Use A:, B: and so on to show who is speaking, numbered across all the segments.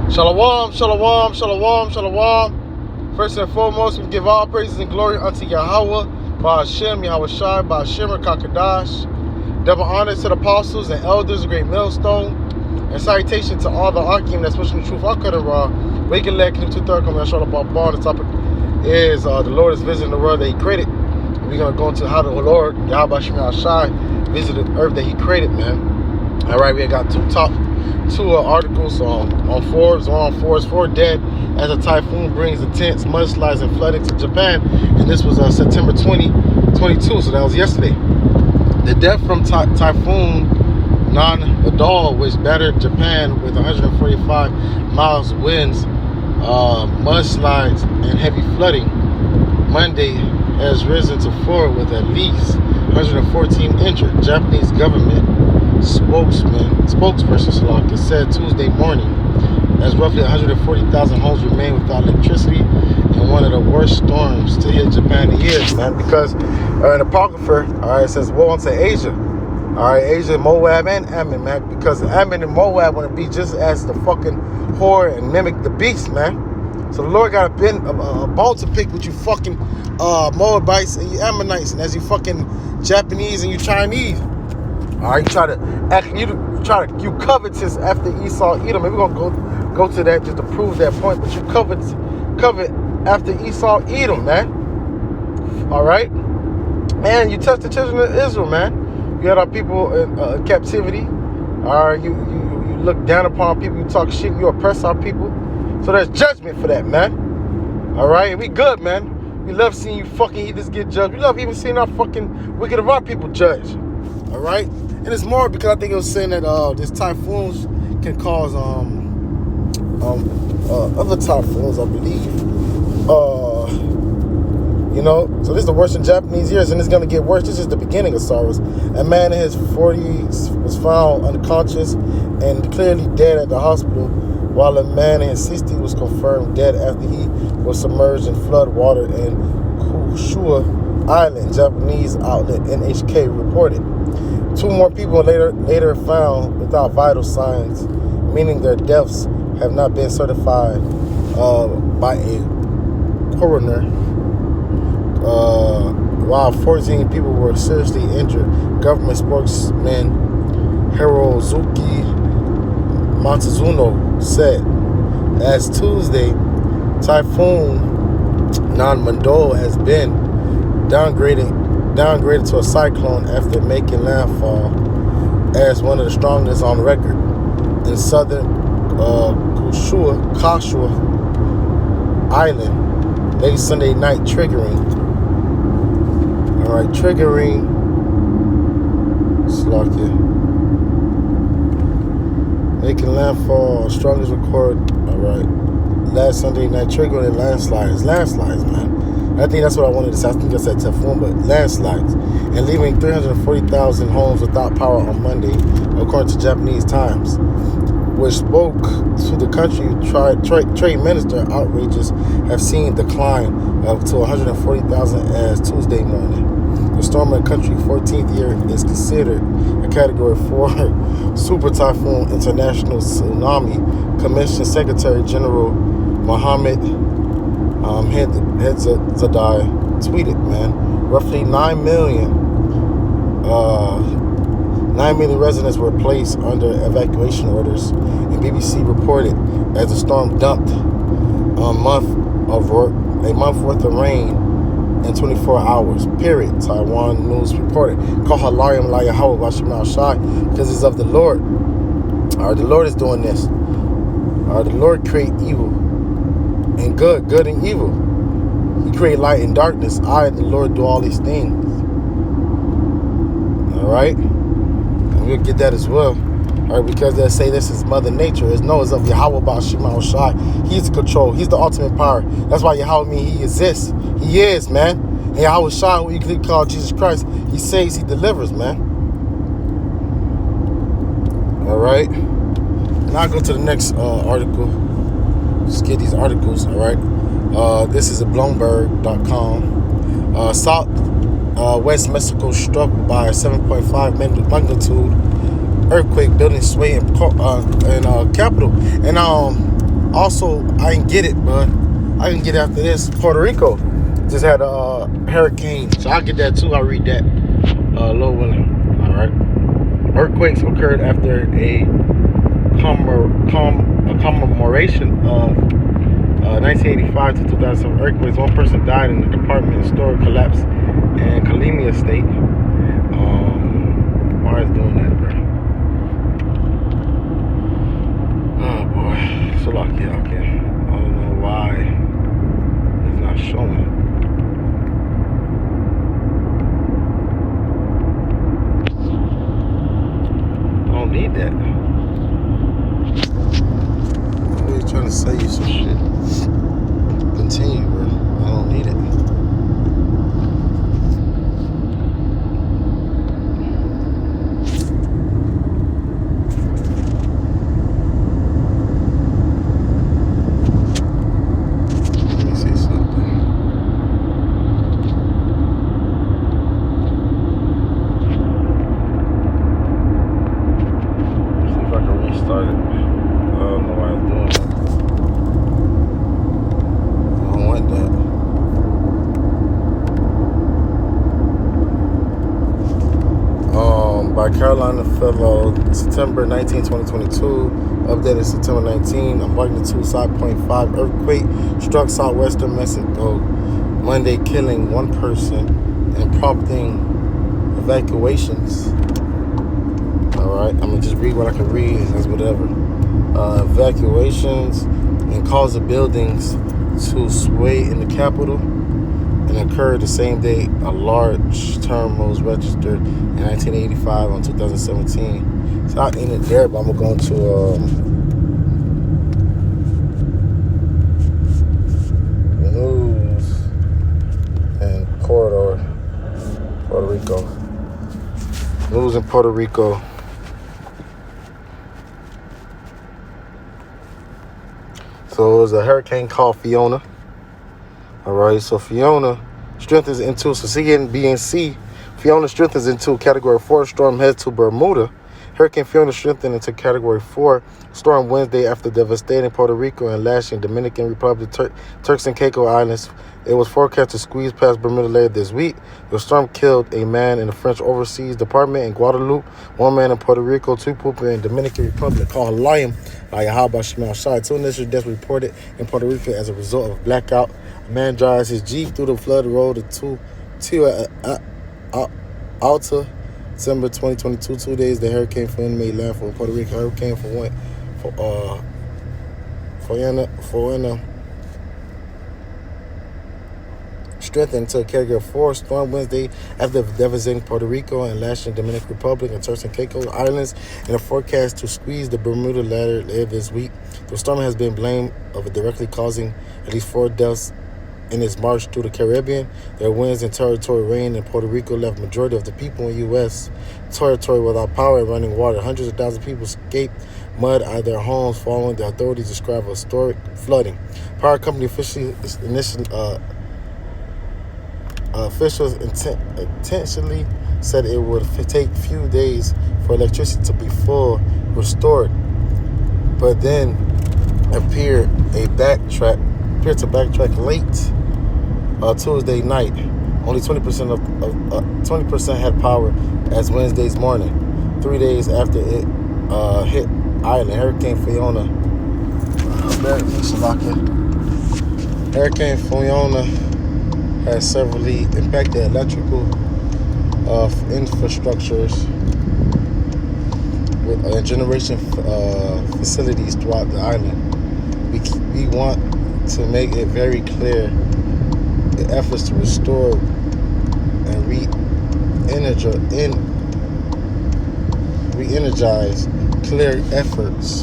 A: Shalom, shalom, shalom, shalom. First and foremost, we give all praises and glory unto Yahawah, BaHasham, Yahawashi, BaHasham, Kakadash. Double honor to the apostles and elders, a great millstone. And salutation to all the Akim that's pushing the truth. I could have waking leg, to third coming. I showed up on bar. The topic is the Lord is visiting the world that He created. We're going to go into how the Lord, Yahawashi, visited the earth that He created, man. All right, we got two articles on Forbes. One on Forbes, 4 dead as a typhoon brings intense mudslides and flooding to Japan. And this was September 2022, so that was yesterday. The death from typhoon Nanmadol, which battered Japan with 145 miles winds, mudslides, and heavy flooding, Monday has risen to 4 with at least 114 injured. Japanese government spokesperson Salaka said Tuesday morning, as roughly 140,000 homes remain without electricity in one of the worst storms to hit Japan in years, man. Because an apocrypher, all right, says woe unto Asia, all right, Asia, Moab, and Ammon, man. Because Ammon and Moab want to be just as the fucking whore and mimic the beast, man. So the Lord got a bone to pick with you fucking Moabites and you Ammonites, and as you fucking Japanese and you Chinese. All right, you covetous after Esau, Edom. Maybe we're gonna go to that just to prove that point. But you covet after Esau, Edom, man. All right, and you touch the children of Israel, man. You had our people in captivity. All right, you look down upon people. You talk shit. You oppress our people. So there's judgment for that, man. All right, and we good, man. We love seeing you fucking heathens get judged. We love even seeing our fucking wicked of our people judged. All right, and it's more because I think it was saying that this typhoons can cause other typhoons, I believe. So this is the worst in Japanese years, and it's gonna get worse. This is the beginning of sorrows. A man in his 40s was found unconscious and clearly dead at the hospital, while a man in his 60s was confirmed dead after he was submerged in flood water in Kyushu Island. Japanese outlet NHK reported. 2 more people later found without vital signs, meaning their deaths have not been certified by a coroner. While 14 people were seriously injured, government spokesman Hirozuki Matsuno said. As Tuesday, Typhoon Nanmadol has been downgraded to a cyclone after making landfall as one of the strongest on record in southern Kyushu Island late Sunday night, making landfall, strongest record, all right, last Sunday night, triggering landslides, man. I think that's what I wanted to say. I think I said typhoon, but landslides, and leaving 340,000 homes without power on Monday, according to Japanese Times, which spoke to the country. Trade Minister outrages have seen decline up to 140,000 as Tuesday morning. The storm in the country's 14th year is considered a Category 4 super typhoon. International Tsunami Commission Secretary General Mohammed Hedzadai tweeted, man, roughly 9 million residents were placed under evacuation orders, and BBC reported as the storm dumped a month worth of rain in 24 hours, period. Taiwan News reported. Kohalayim la Yahawah Bashim because it's of the Lord. All right, the Lord is doing this. All right, the Lord create evil and good and evil. He create light and darkness. I, the Lord, do all these things. All right, and we'll get that as well. All right, because they say this is Mother Nature. It's of Yahawah BaHasham. He's the control. He's the ultimate power. That's why Yahawah means He exists. He is, man. And Yahawashi, who you could call Jesus Christ, He saves, He delivers, man. All right. And I'll go to the next article. Just get these articles, all right. This is a Bloomberg.com. West Mexico struck by 7.5 magnitude earthquake, building sway in capital. And Also, I didn't get it, bud. I didn't get it after this. Puerto Rico just had a hurricane, so I'll get that too. I'll read that. Low wind. All right. Earthquakes occurred after a commemoration of 1985 to 2007 earthquakes. One person died in the department store collapse in Kalimia State. Why is doing that, bro? Oh boy, so lucky out there. I don't know why it's not showing. I don't need that. I'm always trying to sell you some shit. Continue, bro. I don't need it. Let me see something. See if I can restart it. I don't know why it's doing that. I don't want that. By Carolina Fellow, September 19, 2022, updated September 19, a magnitude 5.5 earthquake struck southwestern Mexico Monday, killing one person and prompting evacuations. All right, I'm gonna just read what I can read. That's whatever. Evacuations and caused the buildings to sway in the capital. And occurred the same day a large term was registered in 1985 on 2017. So I ended there, but I'm gonna go into news and Puerto Rico. News in Puerto Rico. So it was a hurricane called Fiona. All right, so Fiona strengthens into, so C and B and C. Fiona strengthens into Category 4 storm, heads to Bermuda. Hurricane Fiona strengthened into Category 4 storm Wednesday after devastating Puerto Rico and lashing Dominican Republic, Turks and Caicos Islands. It was forecast to squeeze past Bermuda later this week. The storm killed a man in the French Overseas Department in Guadeloupe, one man in Puerto Rico, two people in Dominican Republic called Liam by Yahawashi. Two initial deaths reported in Puerto Rico as a result of blackout. A man drives his Jeep through the flood road to Alta, December 2022. 2 days the hurricane Fiona made landfall in Puerto Rico. Hurricane Fiona strengthened to a Category 4 storm Wednesday after devastating Puerto Rico and lashing Dominican Republic and Turks and Caicos Islands in a forecast to squeeze the Bermuda later this week. The storm has been blamed of directly causing at least 4 deaths in its march through the Caribbean. Their winds and territory rain in Puerto Rico left majority of the people in U.S. territory without power and running water. Hundreds of thousands of people escaped mud out of their homes following the authorities describe historic flooding. Power company officials intentionally said it would take few days for electricity to be full restored, but then appeared to backtrack late Tuesday night. Only 20% had power as Wednesday's morning, 3 days after it hit Ireland. Hurricane Fiona. Hurricane Fiona has severely impacted electrical infrastructures with generation facilities throughout the island. We want to make it very clear the efforts to restore and re-energize clear efforts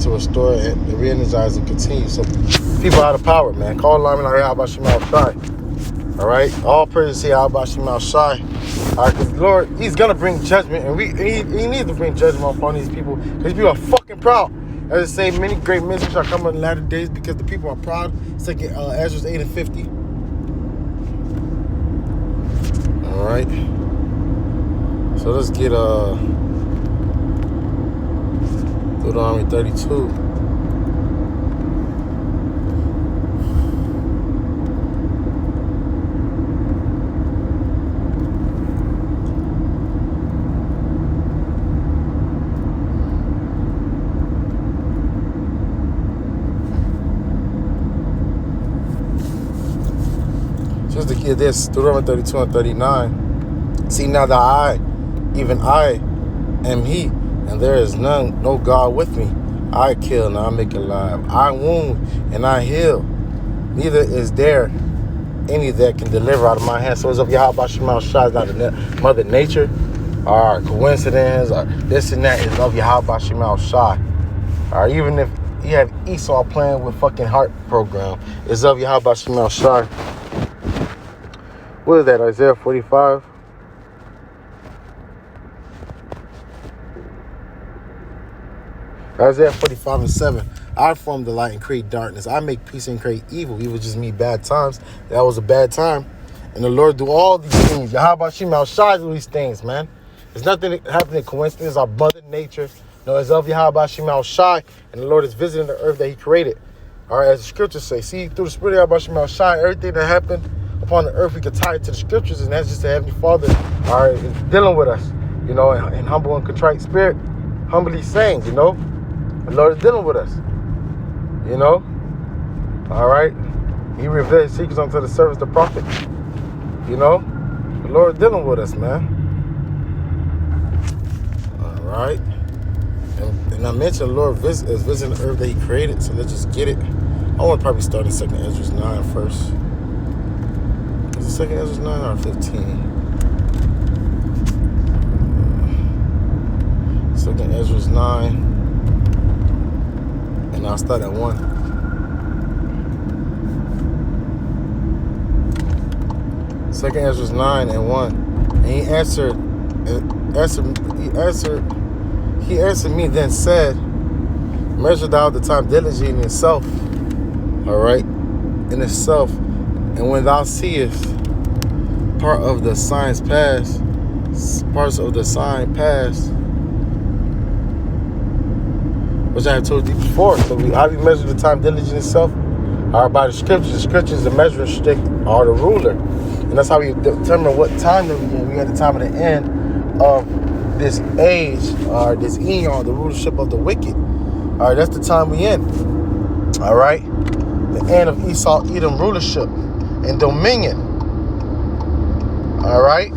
A: to restore and re-energize and continue. So people out of power, man. Call Lyman like Yahawashi. All right, all praise to Yahawashi. All right, because the Lord, He's gonna bring judgment, and He needs to bring judgment upon these people. These people are fucking proud. As I say, many great men shall come in the latter days because the people are proud. Second Ezra 8:50. All right. So let's get Deuteronomy 32. Just to get this, Deuteronomy 32 and 39. See now that I, even I, am He, and there is no God with me. I kill and I make alive. I wound and I heal. Neither is there any that can deliver out of my hand. So it's of Yahawashi, not of Mother Nature, or coincidence, or this and that. Is of Yahawashi. Or even if you have Esau playing with fucking heart program, it's of Yahawashi. What is that, Isaiah 45? Isaiah 45 and 7. I form the light and create darkness. I make peace and create evil. Evil just mean bad times. That was a bad time. And the Lord do all these things. Yahawashi do these things, man. There's nothing happening coincidence. Our mother nature. No, it's of Yahawashi, and the Lord is visiting the earth that He created. All right, as the scriptures say, see, through the spirit of Yahawashi, everything that happened upon the earth, we can tie it to the scriptures, and that's just the Heavenly Father, all right, is dealing with us, you know, in humble and contrite spirit, humbly saying, you know, the Lord is dealing with us, you know, all right. He revealed His secrets unto the servants, the prophet, you know, the Lord is dealing with us, man. All right. And I mentioned the Lord is visiting the earth that He created, so let's just get it. I want to probably start in 2 Ezra 9 first. Is it 2 Ezra 9 or 15? 2 Ezra 9. And I'll start at 1. 2 Ezra 9 and 1. And He answered me, then said, measure thou the time diligently in itself. All right, in itself. And when thou seest parts of the sign past, which I have told thee before. So how do you measure the time diligent itself? All right, by the scriptures. The scriptures, the measuring stick, are the ruler. And that's how we determine what time that we're in. We're at the time of the end of this age, or this eon, the rulership of the wicked. All right, that's the time we in. All right, the end of Esau, Edom rulership and dominion. All right,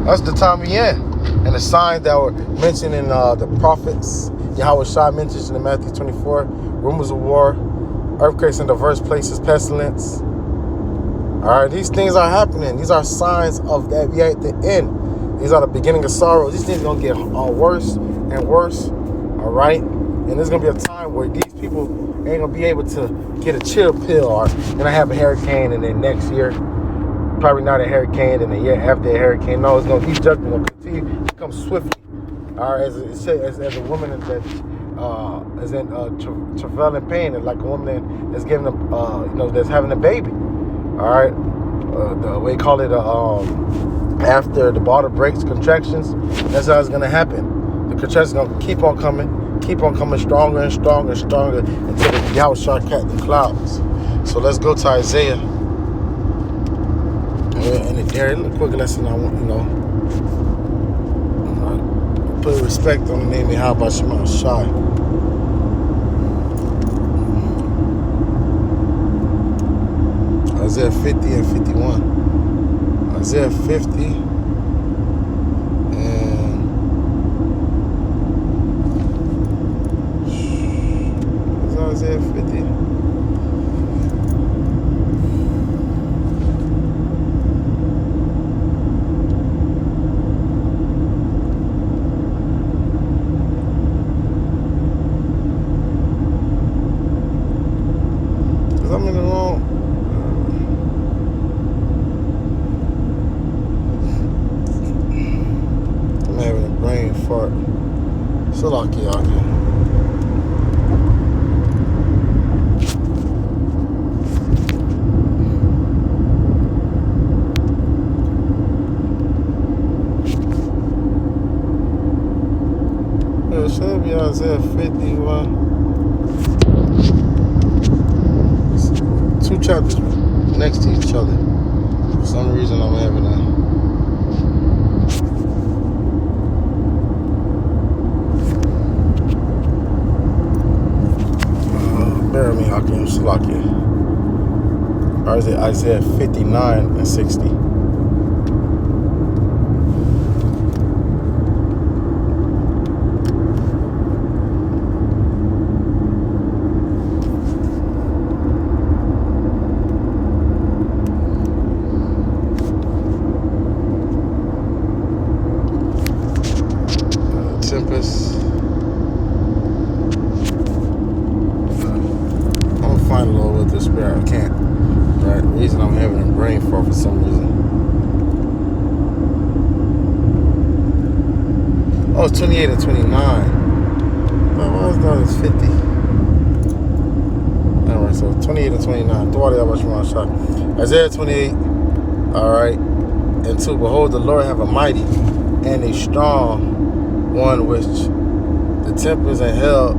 A: that's the time we in. And the signs that were mentioned in the prophets, Yahawashi mentions in Matthew 24, rumors of war, earthquakes in diverse places, pestilence. All right, these things are happening. These are signs of that we are at the end. These are the beginning of sorrow. These things are going to get worse and worse, all right? And there's going to be a time where these people ain't going to be able to get a chill pill, or going to have a hurricane, and then next year, probably not a hurricane, and the year after a hurricane. No, it's going to be judgment. Going to continue to come swiftly. All right, as a woman that is in travail and pain, and like a woman that's giving that's having a baby. All right, the way call it after the water breaks, contractions. That's how it's gonna happen. The contractions gonna keep on coming stronger and stronger and stronger until the Yahawashi cat the clouds. So let's go to Isaiah. And there, a quick lesson I want, put respect on the name of Yahawashi. Isaiah 50 and 51. Isaiah 50 and is Isaiah 50? Because I'm in the wrong. Brain fart. Salaki. It should be Isaiah 51. It's 2 chapters next to each other. For some reason I'm having a bear me, Hakim Salaki. Or is it Isaiah 59 and 60? Tempest. I'm gonna find a little with the spirit. I can't. Right? The reason I'm having a brain fart for some reason. Oh, it's 28 and 29. Why was that? It's 50. Alright, so 28 and 29. Isaiah 28. Alright. And 2. Behold, the Lord have a mighty and a strong one which the tempest and hell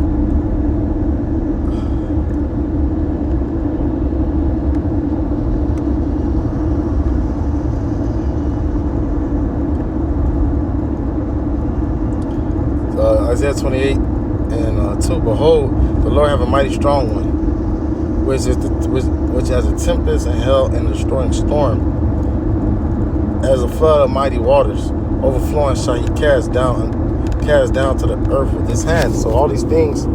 A: Isaiah 28 and 2. Behold, the Lord have a mighty strong one, which has a tempest and hell and a destroying storm, as a flood of mighty waters, overflowing shall he cast down to the earth with his hands. So all these things,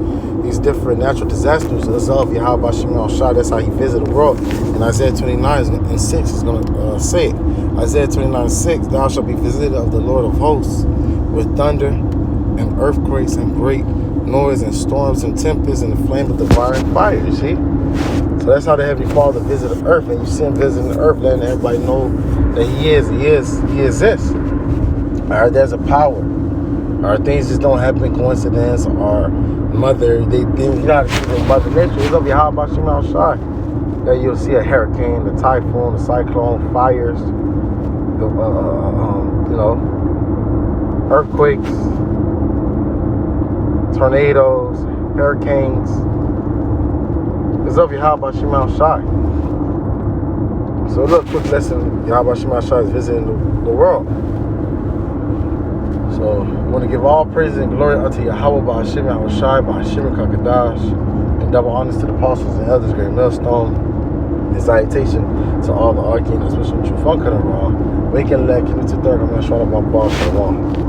A: these different natural disasters, is of Yahawashi. That's how he visited the world. And Isaiah 29 and 6 is going to say it. Isaiah 29 and 6, thou shalt be visited of the Lord of hosts with thunder and earthquakes and great noise and storms and tempests and the flame of devouring fire. You see? So that's how the Heavenly Father visited the earth. And you see him visiting the earth, letting everybody know that he exists. All right, there's a power. Or things just don't happen in coincidence, or mother, you know how to see Mother Nature. It's over Yahawashi outside. There you'll see a hurricane, the typhoon, the cyclone, fires, the earthquakes, tornadoes, hurricanes. It's over Yahawashi outside. So look, quick lesson: Yahawashi outside is visiting the world. So I want to give all praises and glory unto Yahawah, BaHasham, Yahawashi, BaHasham, Kakadash, and double honors to the apostles and elders, great millstone, and salutation to all the archangels, especially true fun cut and raw. Waking leg, to third, I'm not short of my boss for long.